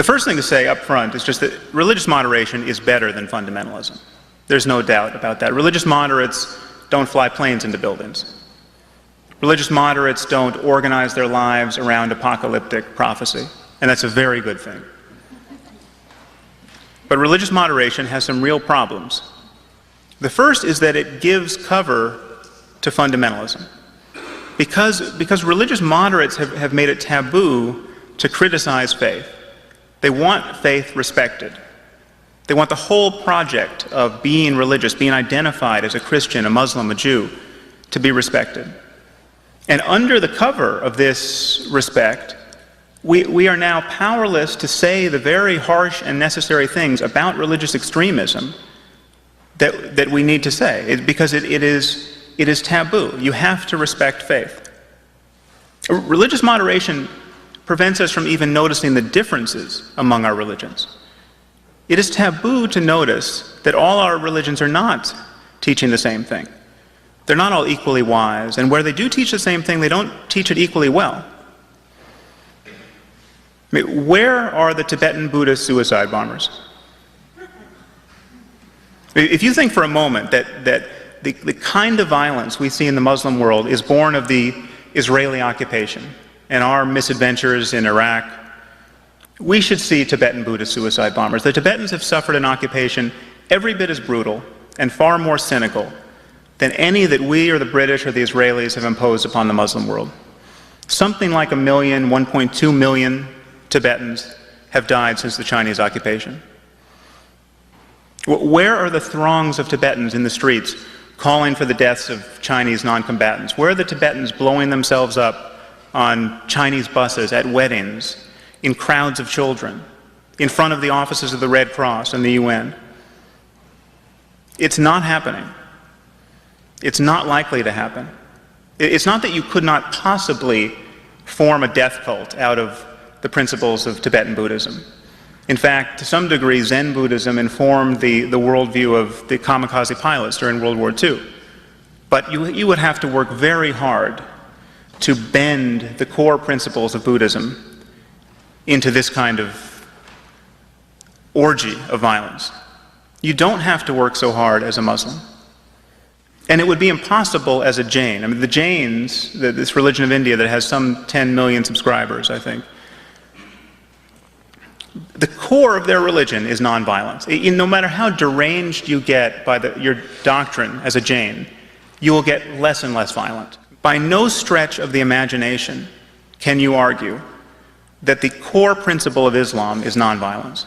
The first thing to say up front is just that religious moderation is better than fundamentalism. There's no doubt about that. Religious moderates don't fly planes into buildings. Religious moderates don't organize their lives around apocalyptic prophecy, and that's a very good thing. But religious moderation has some real problems. The first is that it gives cover to fundamentalism. Because religious moderates have made it taboo to criticize faith. They want faith respected. They want the whole project of being religious, being identified as a Christian, a Muslim, a Jew, to be respected. And under the cover of this respect, we are now powerless to say the very harsh and necessary things about religious extremism that we need to say, because it is taboo. You have to respect faith. Religious moderation prevents us from even noticing the differences among our religions. It is taboo to notice that all our religions are not teaching the same thing. They're not all equally wise, and where they do teach the same thing, they don't teach it equally well. I mean, where are the Tibetan Buddhist suicide bombers? If you think for a moment that the kind of violence we see in the Muslim world is born of the Israeli occupation and our misadventures in Iraq, we should see Tibetan Buddhist suicide bombers. The Tibetans have suffered an occupation every bit as brutal and far more cynical than any that we or the British or the Israelis have imposed upon the Muslim world. Something like 1 million, 1.2 million Tibetans have died since the Chinese occupation. Where are the throngs of Tibetans in the streets calling for the deaths of Chinese non-combatants? Where are the Tibetans blowing themselves up on Chinese buses, at weddings, in crowds of children, in front of the offices of the Red Cross and the UN? It's not happening. It's not likely to happen. It's not that you could not possibly form a death cult out of the principles of Tibetan Buddhism. In fact, to some degree, Zen Buddhism informed the worldview of the kamikaze pilots during World War II. But you would have to work very hard to bend the core principles of Buddhism into this kind of orgy of violence. You don't have to work so hard as a Muslim. And it would be impossible as a Jain. I mean, the Jains, this religion of India that has some 10 million subscribers, I think, the core of their religion is nonviolence. No matter how deranged you get by your doctrine as a Jain, you will get less and less violent. By no stretch of the imagination can you argue that the core principle of Islam is nonviolence.